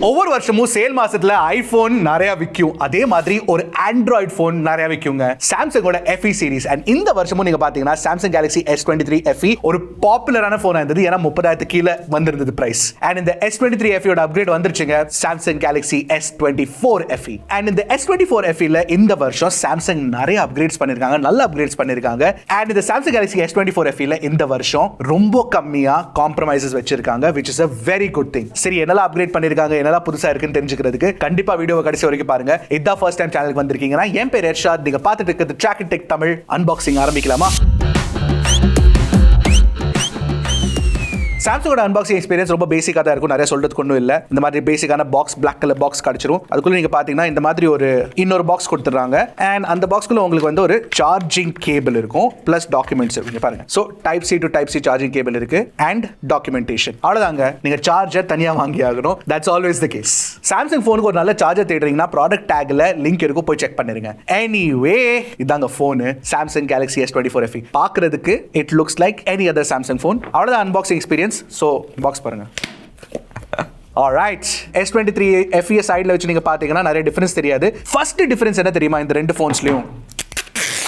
ஒவ்வொரு வருஷமும் சேல் மாசத்துல ஐபோன் நிறைய விற்கும், அதே மாதிரி ஒரு ஆண்ட்ராய்டு போன் நிறைய விற்குங்க. சாம்சங்கோட FE சீரிஸ் அண்ட் இந்த வருஷமும் நீங்க பாத்தீங்கன்னா சாம்சங் கேலக்ஸி S23FE ஒரு பாப்புலரான போனா இருந்தது. ஏன்னா 30,000 கீழே வந்திருந்தது பிரைஸ். அண்ட் இந்த S23FE ஓட அப்கிரேட் வந்துருச்சுங்க, சாம்சங் கேலக்ஸி S24FE. அண்ட் இந்த S24FE ல இந்த வருஷம் சாம்சங் நிறைய அப்கிரேட்ஸ் பண்ணிருக்காங்க, நல்ல அப்கிரேட்ஸ் பண்ணிருக்காங்க. அண்ட் இந்த சாம்சங் கேலக்ஸி S24FE ல இந்த வருஷம் ரொம்ப கம்மியா காம்ப்ரமைசஸ் வச்சிருக்காங்க, which is a very good thing. சரி, என்னெல்லாம் அப்கிரேட் பண்ணிருக்காங்க, என்னெல்லாம் புதுசா இருக்குன்னு தெரிஞ்சுக்கிறதுக்கு கண்டிப்பா வீடியோவை கடைசி வரைக்கும் பாருங்க. இதான் ஃபர்ஸ்ட் டைம் சேனலுக்கு வந்திருக்கீங்கன்னா என் பேர் எர்ஷாத், நீங்க பார்த்துட்டு இருக்கிறது Trakin Tech தமிழ். அன்பாக்சிங் ஆரம்பிக்கலாமா? சாம்சங்கோட அன்பாக்சிங் எக்ஸ்பீரியன்ஸ் ரொம்ப பேசிக்காக தான் இருக்கும், நிறைய சொல்றதுக்கு ஒன்றும் இல்லை. இந்த மாதிரி பேசிக்கான பாக்ஸ், பிளாக் கலர் பாக்ஸ் கிடைச்சிரும். அதுக்குள்ள நீங்க பாத்தீங்கன்னா இந்த மாதிரி ஒரு இன்னொரு பாக்ஸ் கொடுத்துறாங்க. அண்ட் அந்த பாக்ஸ்க்குள்ள உங்களுக்கு வந்து ஒரு சார்ஜிங் கேபிள் இருக்கும், பிளஸ் டாக்குமெண்ட்ஸ் இருக்கு பாருங்க. So type C to type C charging cable இருக்கு அண்ட் டாக்குமெண்டேஷன். அவ்வளவுதாங்க, நீங்க சார்ஜர் தனியா வாங்கி ஆகணும். That's always the case. Samsung போனுக்கு ஒரு நல்ல சார்ஜர் தேடுறீங்கன்னா ப்ராடக்ட் டேக்ல லிங்க் இருக்கும், போய் செக் பண்ணிருங்க. எனிவே, இதாங்க போனு சாம்சங் கேலக்ஸி S24FE. பாக்குறதுக்கு it looks like any other Samsung phone. அவ்வளவுதான் அன்பாக்சிங் எக்ஸ்பீரியன்ஸ். So, box பாருங்க. Alright, S23FE சைடுல வச்சு நீங்க பாத்தீங்கன்னா நிறைய டிஃபரன்ஸ் தெரியாது. ஃபர்ஸ்ட் டிஃபரன்ஸ் என்ன தெரியுமா இந்த ரெண்டு போன்ஸ்லயும்?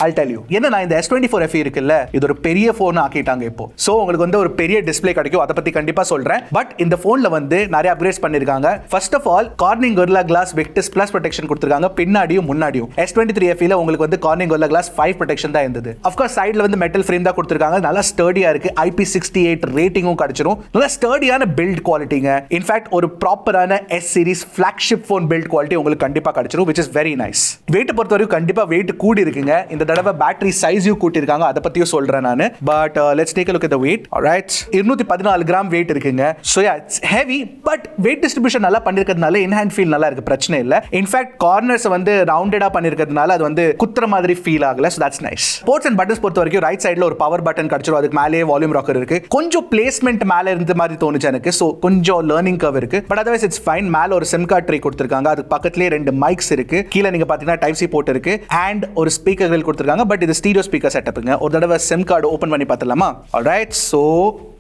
I'll tell you. என்னன்னா இந்த S24FE இருக்குல்ல, இது ஒரு பெரிய போன் ஆக்கிட்டாங்க இப்போ. சோ உங்களுக்கு வந்து ஒரு பெரிய டிஸ்ப்ளே கிடைக்கும், அதை பத்தி கண்டிப்பா சொல்றேன். பட் இந்த போன்ல வந்து நிறைய அப்கிரேட்ஸ் பண்ணிருக்காங்க. First of all Corning Gorilla Glass Victus Plus protection கொடுத்திருக்காங்க, பின்னாடியும் முன்னாடியும். S23FE ல உங்களுக்கு வந்து கார்னிங் கொரில்லா கிளாஸ் 5 ப்ரொடெக்ஷன் தான் இருந்தது. ஆஃப் கோர்ஸ் சைடுல வந்து மெட்டல் ஃப்ரேம் தான் கொடுத்திருக்காங்க, நல்லா ஸ்டர்டியா இருக்கு. IP68 ரேட்டிங்கும் கிடைச்சிரும். நல்லா ஸ்டர்டியான பில்ட் குவாலிட்டிங்க. இன்ஃபேக்ட் ஒரு ப்ராப்பரான S series flagship phone build quality உங்களுக்கு கண்டிப்பா கிடைச்சிரும், which is very nice. Weight பொறுத்தவரைக்கும் கண்டிப்பா வெயிட் கூடி இருக்குங்க. இந்த தடவை பேட்டரி சைஸையும் கூட்டிருக்காங்க, அதை பத்தியும் சொல்றேன் நான். But let's take a look at the weight. Alright, 214 gram wait இருக்குங்க. So yeah, it's heavy, but weight distribution நல்லா பண்ணிருக்கிறதுனால in hand feel நல்லா இருக்கு, பிரச்சனை இல்ல. இன்ஃபேக்ட் கார்னர்ஸ் வந்து ரவுண்டடா பண்ணிருக்கிறதுனால அது வந்து குத்துற மாதிரி ஃபீல் ஆகல. So that's nice. Ports and buttons பொறுத்த வரைக்கும் ரைட் சைடுல ஒரு பவர் பட்டன் கிடைச்சிரும், அதுக்கு மேலேயே வால்யூம் ராக்கர் இருக்கு. கொஞ்சம் பிளேஸ்மெண்ட் மேல இருந்த மாதிரி தோணுச்சு எனக்கு. So கொஞ்சம் லேர்னிங் கர்வ் இருக்கு, பட் அதர்வைஸ் இட்ஸ் ஃபைன். மேல ஒரு சிம் கார்டு ட்ரே கொடுத்திருக்காங்க, அதுக்கு பக்கத்துலயே ரெண்டு மைக்ஸ் இருக்கு. கீழ நீங்க பாத்தீங்கன்னா டைப் சி போர்ட் இருக்கு அண்ட் ஒரு ஸ்பீக்கர்கள் கொடுத்திருக்காங்க. பட் இது ஸ்டீரியோ ஸ்பீக்கர் செட்டப்புங்க. ஒரு தடவை சிம் கார்டு ஓபன் பண்ணி பார்த்தலாமா? ஆல்ரைட், சோ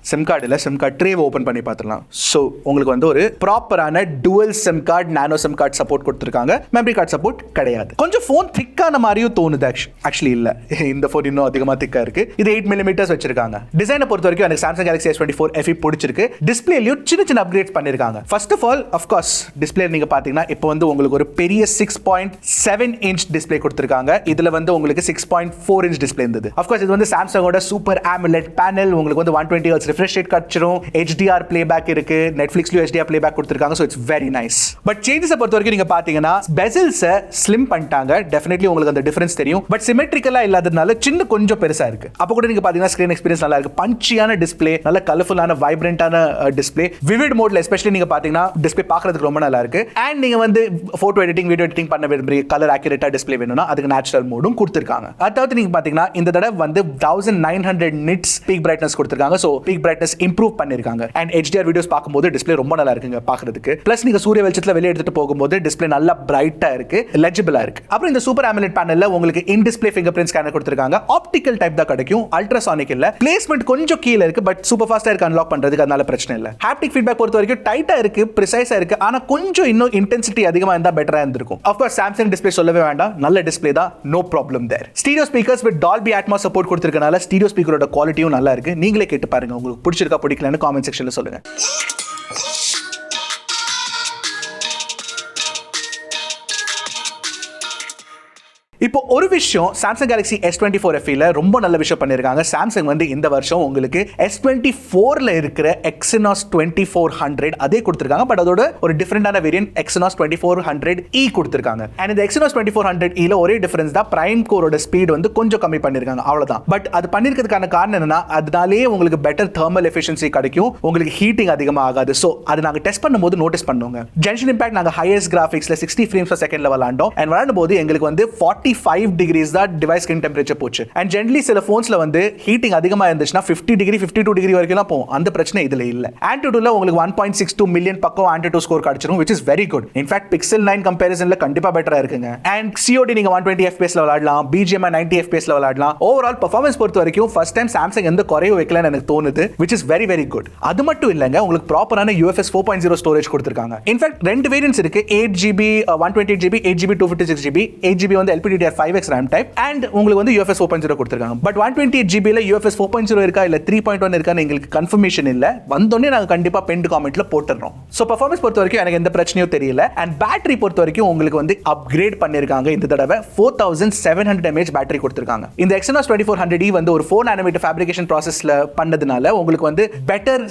சிம் கார்டு இல்ல, சிம் கார்டு ட்ரே ஓபன் பண்ணி பார்த்துடலாம். ஸோ உங்களுக்கு வந்து ஒரு ப்ராப்பரான dual SIM card, nano SIM card support கொடுத்துருக்காங்க. மெமரி கார்டு சப்போர்ட் கிடையாது. கொஞ்சம் ஃபோன் திக்கான மாதிரியும் தோணுது. ஆக்சுவலி இல்ல, இந்த ஃபோன் இன்னும் அதிகமா திக்கா இருக்கு. இது 8mm வச்சிருக்காங்க. டிசைனை பொறுத்த வரைக்கும் எனக்கு சாம்சங் கேலக்ஸி S24FE பிடிச்சிருக்கு. டிஸ்பிளேலயும் சின்ன சின்ன அப்கிரேட்ஸ் பண்ணிருக்காங்க. First of all of course display நீங்க பாத்தீங்கன்னா இப்போ வந்து உங்களுக்கு ஒரு பெரிய 6.7 இன்ச் டிஸ்பிளே கொடுத்திருக்காங்க. இதுல வந்து உங்களுக்கு 6.4 இன்ச் டிஸ்பிளே இருந்தது. ஆஃப் கோர்ஸ் இது வந்து சாம்சங்கோட சூப்பர் AMOLED பேனல். உங்களுக்கு வந்து 120 Hz refresh rate கிடைச்சிரும். HDR playback இருக்கு, Netflixலயும் HDR playback கொடுத்திருக்காங்க. So it's very nice. But changes பொறுத்த வரைக்கும் நீங்க பாத்தீங்கன்னா bezels ஸ்லிம் பண்ணிட்டாங்க. டெஃபினெட்லி உங்களுக்கு அந்த டிஃபரன்ஸ் தெரியும். பட் சிமெட்ரிக்கலா இல்லாததுனால சின்ன கொஞ்சம் பெருசா இருக்கு. அப்ப கூட நீங்க பாத்தீங்கன்னா ஸ்கிரீன் எக்ஸ்பீரியன்ஸ் நல்லா இருக்கு. பஞ்சியான டிஸ்ப்ளே, நல்ல கலர்ஃபுல்லான வைப்ரண்டான டிஸ்ப்ளே. விவிட் மோட்ல எஸ்பெஷலி நீங்க பாத்தீங்கன்னா டிஸ்ப்ளே பார்க்கிறதுக்கு ரொம்ப நல்லா இருக்கு. அண்ட் நீங்க வந்து போட்டோ எடிட்டிங், வீடியோ எடிட்டிங் பண்ண விரும்புறீங்க, கலர் ஆக்யூரேட்டா டிஸ்ப்ளே வேணும்னா அதுக்கு நேச்சுரல் மோடும் கொடுத்திருக்காங்க. அதாவது நீங்க பாத்தீங்கன்னா இந்த தடவை வந்து 1900 nits பீக் பிரைட்னஸ் கொடுத்திருக்காங்க. சோ பீக் பிரைட்னஸ் இம்ப்ரூவ் பண்ணிருக்காங்க. அண்ட் HDR வீடியோஸ் பார்க்கும்போது டிஸ்ப்ளே ரொம்ப நல்லா இருக்குங்க பார்க்கிறதுக்கு. பிளஸ் நீங்க சூரிய வெளிச்சத்துல வெளிய எடுத்துட்டு போகும்போது டிஸ்ப்ளே நல்லா பிரைட்டா இருக்கு, லெஜிபிளா இருக்கு. அப்புறம் இந்த சூப்பர் AMOLED பேனல்ல உங்களுக்கு இன் டிஸ்ப்ளே ஃபிங்கர் பிரிண்ட் ஸ்கேனர் கொடுத்திருக்காங்க. ஆப்டிகல் டைப் தான் கிடைக்கும், அல்ட்ராசானிக் இல்ல. பிளேஸ்மெண்ட் கொஞ்சம் கீழ இருக்கு, பட் சூப்பர் ஃபாஸ்டா இருக்கு அன்லாக் பண்றதுக்கு, அதனால பிரச்சனை இல்ல. ஹாப்டிக் ஃபீட்பேக் பொறுத்த வரைக்கும் டைட்டா இருக்கு, பிரிசைஸா இருக்கு. ஆனா கொஞ்சம் இன்னும் இன்டென்சிட்டி அதிகமா இருந்தா பெட்டரா இருந்திருக்கும். ஆஃப் கோர்ஸ் சாம்சங் டிஸ்ப்ளே சொல்லவே வேண்டாம், நல்ல டிஸ்ப்ளே தான், no problem there. Stereo speakers with Dolby Atmos support கொடுத்திருக்கனால ஸ்டீரியோ ஸ்பீக்கரோட குவாலிட்டியும் நல்லா இருக்கு. நீங்களே கேட்டு பாருங்க, உங்களுக்கு பிடிச்சிருக்கா பிடிக்கலன்னு காமெண்ட் செக்ஷன்ல சொல்லுங்க. இப்போ ஒரு விஷயம் சாம்சங் கேலக்ஸி S24FE ல ரொம்ப நல்ல விஷயம் பண்ணிருக்காங்க. சாம்சங் வந்து இந்த வருஷம் உங்களுக்கு S24 ல இருக்கிற Exynos 2400 அதே கொடுத்திருக்காங்க. பட் அதோட ஒரு டிஃபரெண்டான வேரியன்ட் Exynos 2400E கொடுத்திருக்காங்க. அண்ட் இந்த Exynos 2400E ல ஒரே டிஃபரன்ஸ் தான், பிரைம் கோரோட ஸ்பீட் வந்து கொஞ்சம் கம்மி பண்ணிருக்காங்க, அவ்வளவுதான். பட் அது பண்ணிருக்கிறதுக்கான காரணம் என்னன்னா, அதனாலேயே உங்களுக்கு பெட்டர் தெர்மல் எஃபிஷியன்சி கிடைக்கும், உங்களுக்கு ஹீட்டிங் அதிகமா ஆகாது. சோ அது நாங்க டெஸ்ட் பண்ணும்போது நோட்டீஸ் பண்ணோங்க. ஜென்ஷன் இம்பாக்ட் நாங்க ஹையஸ்ட் கிராபிக்ஸ்ல 60 frames per second விளையாண்டோம். அண்ட் விளையாடும் போது எங்களுக்கு வந்து 40 45 degrees தான் டிவைஸ் ஸ்கிரீன் டெம்பரேச்சர் போச்சு. அண்ட் ஜென்ரலி சில ஃபோன்ஸ்ல வந்து ஹீட்டிங் அதிகமா இருந்துச்சுன்னா 50 டிகிரி 52 டிகிரி வரைக்கும் போகும். அந்த பிரச்சனை இதுல இல்ல. Antutuல உங்களுக்கு 1.62 மில்லியன் பக்கம் Antutu ஸ்கோர் கிடைச்சிரும், which is very good. In fact Pixel 9 கம்பேரிசன்ல கண்டிப்பா பெட்டரா இருக்குங்க. அண்ட் COD நீங்க 120 FPS ல விளையாடலாம், BGMI 90 FPS ல விளையாடலாம். ஓவரால் பெர்ஃபார்மன்ஸ் பொறுத்த வரைக்கும் ஃபர்ஸ்ட் டைம் Samsung எந்த குறையும் வைக்கலன்னு எனக்கு தோணுது, which is very very good. அது மட்டும் இல்லங்க, உங்களுக்கு ப்ராப்பரான UFS 4.0 ஸ்டோரேஜ் கொடுத்திருக்காங்க. In fact ரெண்டு வேரியன்ட்ஸ் இருக்கு, 8GB 128GB 8GB 256GB 8GB வந்து LPDDR5X RAM type and உங்களுக்கு வந்து UFS 4.0 கொடுத்திருக்காங்க. பட் 128GB ல UFS 4.0 இருக்கா இல்ல 3.1 இருக்கான்னு எங்களுக்கு கன்ஃபர்மேஷன் இல்ல. வந்தோடனே நாங்க கண்டிப்பா பெண்ட் காமெண்ட்ல போட்டுறோம். சோ பெர்ஃபார்மன்ஸ் பொறுத்த வரைக்கும் எனக்கு எந்த பிரச்சனையும் தெரியல. அண்ட் பேட்டரி பொறுத்த வரைக்கும் உங்களுக்கு வந்து அப்கிரேட் பண்ணிருக்காங்க. இந்த தடவை 4700 mAh பேட்டரி கொடுத்திருக்காங்க. இந்த Exynos 2400E வந்து ஒரு 4 nanometer ஃபேப்ரிகேஷன் ப்ராசஸ்ல பண்ணதுனால உங்களுக்கு வந்து பெட்டர்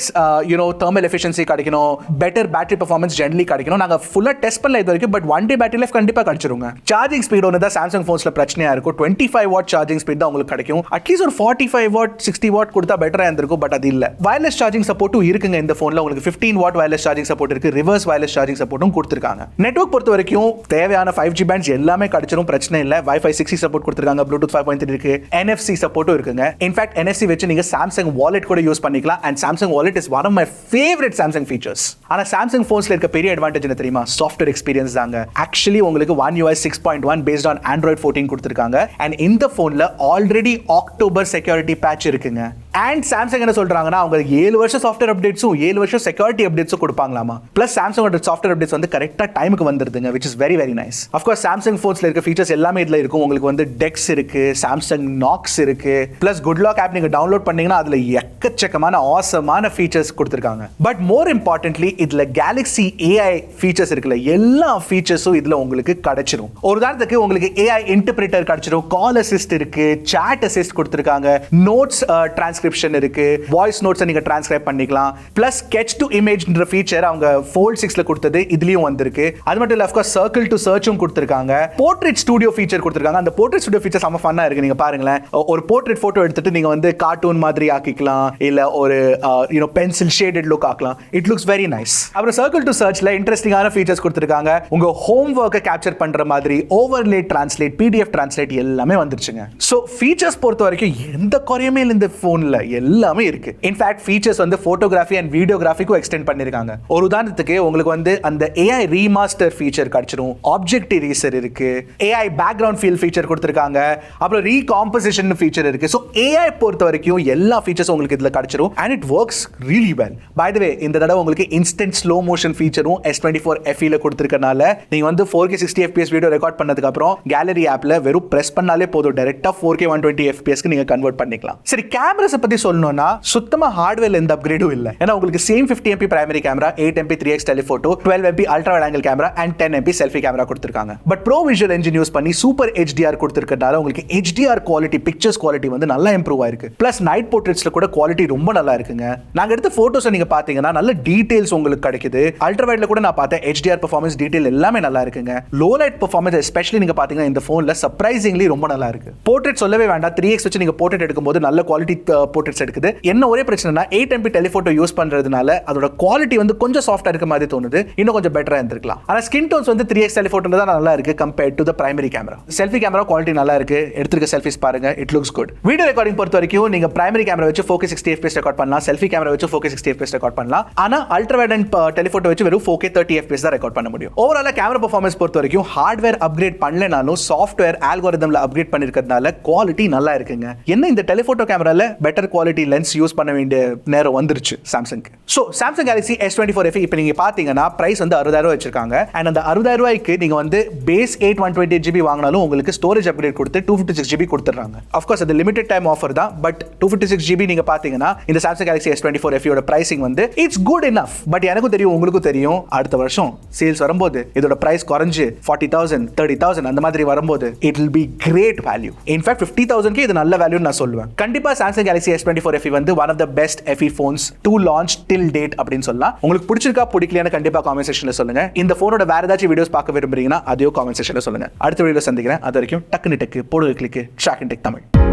தெர்மல் எஃபிஷியன்சி கிடைக்கணும், பெட்டர் பேட்டரி பெர்ஃபார்மன்ஸ் ஜெனரலி கிடைக்கணும். நாங்க ஃபுல்லா டெஸ்ட் பண்ணல இது வரைக்கும், பட் 1 day பேட்டரி லைஃப் கண்டிப்பா கிடைச்சிருங்க. சார்ஜிங் ஸ்பீட் ஒன்னு தான் Samsung phonesல பிரச்சனையா இருக்கும். 25 வாட் சார்ஜிங் ஸ்பீட் தான் உங்களுக்கு கிடைக்கும். அட்லீஸ்ட் ஒரு 45 வாட் 60 வாட் கொடுத்தா பெட்டரா இருந்திருக்கும், பட் அது இல்ல. வயர்லெஸ் சார்ஜிங் சப்போர்ட்டும் இருக்குங்க இந்த போன்ல. உங்களுக்கு 15 வாட் வயர்லெஸ் சார்ஜிங் சப்போர்ட் இருக்கு, ரிவர்ஸ் வயர்லெஸ் சார்ஜிங் சப்போர்ட்டும் கொடுத்திருக்காங்க. நெட்வொர்க் பொறுத்த வரைக்கும் தேவையான 5G பேண்ட்ஸ் எல்லாமே கிடைச்சிரும், பிரச்சனை இல்ல. Wi-Fi 6E சப்போர்ட் கொடுத்திருக்காங்க, Bluetooth 5.3 இருக்கு, NFC சப்போர்ட்டும் இருக்குங்க. இன்ஃபேக்ட் NFC வச்சு நீங்க Samsung வாலெட் கூட யூஸ் பண்ணிக்கலாம். And Samsung wallet is one of my favourite Samsung features. ஆனா Samsung phonesல இருக்க பெரிய அட்வான்டேஜ் என்ன தெரியுமா? சாஃப்ட்வேர் எக்ஸ்பீரியன்ஸ் தாங்க. ஆக்சுவலி உங்களுக்கு One UI 6.1 based on Android 14 கொடுத்திருக்காங்க. அண்ட் இந்த போன்ல ஆல்ரெடி அக்டோபர் செக்யூரிட்டி பேட்ச் இருக்குங்க. அண்ட் Samsung என்ன சொல்றாங்கன்னா அவங்க 7 வருஷம் சாஃப்ட்வேர் அப்டேட்ஸும் 7 வருஷம் செக்யூரிட்டி அப்டேட்ஸும் கொடுப்பாங்களாமா. பிளஸ் Samsung சாஃப்ட்வேர் அப்டேட்ஸ் வந்து கரெக்டா டைமுக்கு வந்துருதுங்க, which is very very nice. Of course Samsung phonesல இருக்க ஃபீச்சர்ஸ் எல்லாமே இதுல இருக்கும். உங்களுக்கு வந்து Dex இருக்கு, Samsung Knox இருக்கு, பிளஸ் Good Lock ஆப் நீங்க டவுன்லோட் பண்ணீங்கன்னா அதுல எக்கச்சக்கமான ஆசமான ஃபீச்சர்ஸ் கொடுத்திருக்காங்க. பட் மோர் இம்பார்ட்டன்ட்லி இதுல Galaxy AI ஃபீச்சர்ஸ் இருக்குல்ல, எல்லா ஃபீச்சர்ஸும் இதுல உங்களுக்கு கிடைச்சிரும். ஒரு உதாரணத்துக்கு உங்களுக்கு AI இன்டர்பிரேட்டர் கிடைச்சிரும், கால் அசிஸ்ட் இருக்கு, சாட் அசிஸ்ட் கொடுத்திருக்காங்க, நோட்ஸ் டிரான்ஸ்கிரிப்ஷன் இருக்கு, வாய்ஸ் நோட்ஸ் நீங்க டிரான்ஸ்கிரைப் பண்ணிக்கலாம். பிளஸ் sketch to imageன்ற ஃபீச்சர் அவங்க Fold 6ல கொடுத்தது இதுலயும் வந்திருக்கு. அது மட்டும் இல்ல of course circle to searchம் கொடுத்திருக்காங்க. போர்ட்ரேட் ஸ்டுடியோ ஃபீச்சர் கொடுத்திருக்காங்க. அந்த போர்ட்ரேட் ஸ்டுடியோ ஃபீச்சர் செம ஃபன்னா இருக்கு. நீங்க பாருங்களேன், ஒரு போர்ட்ரேட் போட்டோ எடுத்துட்டு நீங்க வந்து கார்ட்டூன் மாதிரி ஆக்கிக்கலாம், இல்ல ஒரு பென்சில் ஷேடட் லுக் ஆக்கலாம். It looks very nice. அப்புறம் circle to searchல இன்ட்ரெஸ்டிங்கான ஃபீச்சர்ஸ் கொடுத்திருக்காங்க. உங்க ஹோம் வொர்க்கை கேப்சர் பண்ற மாதிரி ஓவர்லே டிரான்ஸ்லேட், PDF டிரான்ஸ்லேட் எல்லாமே வந்துருச்சுங்க. சோ ஃபீச்சர்ஸ் பொறுத்த வரைக்கும் எந்த குறையுமே இல்ல இந்த போன்ல, எல்லாமே இருக்கு. இன்ஃபேக்ட் ஃபீச்சர்ஸ் வந்து போட்டோகிராஃபி அண்ட் வீடியோகிராஃபிக்கும் எக்ஸ்டெண்ட் பண்ணிருக்காங்க. ஒரு உதாரணத்துக்கு உங்களுக்கு வந்து அந்த AI ரீமாஸ்டர் ஃபீச்சர் கிடைச்சிரும், ஆப்ஜெக்ட் இரேசர் இருக்கு, AI பேக்ரவுண்ட் ஃபீல் ஃபீச்சர் கொடுத்திருக்காங்க, அப்புறம் ரீகாம்போசிஷன் ஃபீச்சர் இருக்கு. சோ AI பொறுத்த வரைக்கும் எல்லா ஃபீச்சர்ஸும் உங்களுக்கு இதுல கிடைச்சிரும் and it works really well. By the way இந்த தடவை உங்களுக்கு இன்ஸ்டன்ட் ஸ்லோ மோஷன் ஃபீச்சரும் S24FE ல கொடுத்திருக்கனால நீங்க வந்து 4K 60 FPS வீடியோ ரெக்கார்ட் பண்ணதுக்கு அப்புறம் கேலரி ஆப்ல வெறும் பிரஸ் பண்ணாலே போதும், டைரக்டா 4K 120 FPS க்கு நீங்க கன்வர்ட் பண்ணிக்கலாம். சரி, கேமராஸ் பத்தி சொல்லணும்னா சுத்தமா ஹார்ட்வேர்ல எந்த அப்கிரேடும் இல்ல. ஏன்னா உங்களுக்கு same 50MP primary camera, 8MP 3x telephoto, 12MP ultra wide angle camera and 10MP selfie camera கொடுத்திருக்காங்க. But pro visual engine use பண்ணி சூப்பர் HDR கொடுத்திருக்கனால உங்களுக்கு HDR குவாலிட்டி, பிக்சர்ஸ் குவாலிட்டி வந்து நல்லா இம்ப்ரூவ் ஆயிருக்கு. பிளஸ் நைட் போர்ட்ரேட்ஸ்ல கூட குவாலிட்டி ரொம்ப நல்லா இருக்குங்க. நாங்க எடுத்த போட்டோஸ் நீங்க பாத்தீங்கன்னா நல்ல டீடைல்ஸ் உங்களுக்கு கிடைக்குது. அல்ட்ரா வைட்ல கூட நான் பார்த்தேன் HDR பெர்ஃபார்மன்ஸ் டீடைல் எல்லாமே நல்லா இருக்குங்க. லோ லைட் பெர்ஃபார்மன்ஸ் எஸ்பெஷலி நீங்க பாத்தீங்கன்னா இந்த போன்ல சர்ப்ரைசிங்லி ரொம்ப நல்லா இருக்கு. போர்ட்ரேட் சொல்லவே வேண்டாம், 3x வச்சு நீங்க போர்ட்ரேட் எடுக்கும்போது நல்ல குவாலிட்டி போர்ட்ரேட்ஸ் எடுக்குது. என்ன ஒரே பிரச்சனைனா 8MP டெலிஃபோட்டோ யூஸ் பண்றதுனால அதோட குவாலிட்டி வந்து கொஞ்சம் சாஃப்ட்டா இருக்க மாதிரி தோணுது, இன்னும் கொஞ்சம் பெட்டரா இருந்திருக்கலாம். ஆனா ஸ்கின் டோன்ஸ் வந்து 3x டெலிஃபோட்டோல தான் நல்லா இருக்கு compared to the primary camera. Selfie camera quality நல்லா இருக்கு, எடுத்துக்க செல்ஃபிஸ் பாருங்க, it looks good. Video recording பொறுத்த வரைக்கும் நீங்க பிரைமரி கேமரா வச்சு 4K 60 FPS ரெக்கார்ட் பண்ணலாம், செல்ஃபி கேமரா வச்சு 4K 60 FPS ரெக்கார்ட் பண்ணலாம். ஆனா அல்ட்ரா வைட் அண்ட் டெலிஃபோட்டோ வச்சு வெறும் 4K 30 FPS தான் ரெக்கார்ட் பண்ண முடியும். ஓவராலா கேமரா பெர்ஃபார்மன்ஸ் பொறுத்த வரைக்கும் ஹார்ட்வேர் அப்கிரேட் பண்ணலனாலும் சாஃப்ட்வேர் அல்காரிதம்ல அப்கிரேட் பண்ணிருக்கிறதுனால குவாலிட்டி நல்லா இருக்குங்க. என்ன இந்த டெலிஃபோட்டோ கேமரால பெட்டர் குவாலிட்டி லென்ஸ் யூஸ் பண்ண வேண்டிய நேரம் வந்துருச்சு சாம்சங்க்கு. சோ சாம்சங் Galaxy S24FE இப்போ நீங்க பாத்தீங்கன்னா பிரைஸ் வந்து 60,000 வச்சிருக்காங்க. அண்ட் அந்த 60,000 ரூபாய்க்கு நீங்க வந்து பேஸ் 8/128GB வாங்கினாலும் உங்களுக்கு ஸ்டோரேஜ் அப்கிரேட் கொடுத்து 256GB கொடுத்துறாங்க. ஆஃப் கோர்ஸ் அது லிமிடெட் டைம் ஆஃபர் தான், பட் 256GB நீங்க பாத்தீங்கன்னா இந்த சாம்சங் Galaxy S24FE ஓட பிரைசிங் வந்து இட்ஸ் குட் எனஃப். பட் எனக்கும் தெரியும், உங்களுக்கும் தெரியும், அடுத்த வருஷம் சேல்ஸ் வரும்போது இதோட பிரைஸ் குறைஞ்சு 40,000 30,000 அந்த மாதிரி வரும்போது it will be great value. In fact 50,000க்கு இது நல்ல வேல்யூ நான் சொல்லுவேன். கண்டிப்பா சாம்சங் Galaxy S24FE வந்து one of the best FE phones to launch till date அப்படின்னு சொல்லலாம். உங்களுக்கு பிடிச்சிருக்கா பிடிக்கலையான்னு கண்டிப்பா காமெண்ட் செக்ஷன்ல சொல்லுங்க. இந்த போனோட வேற ஏதாச்சும் வீடியோஸ் பார்க்க விரும்புறீங்கன்னா அதையோ காமெண்ட் செக்ஷன்ல சொல்லுங்க. அடுத்த வீடியோல சந்திக்கிறேன். அது வரைக்கும் டக்குனு டக்கு போடு கிளிக்கு Trakin Tech தமிழ்.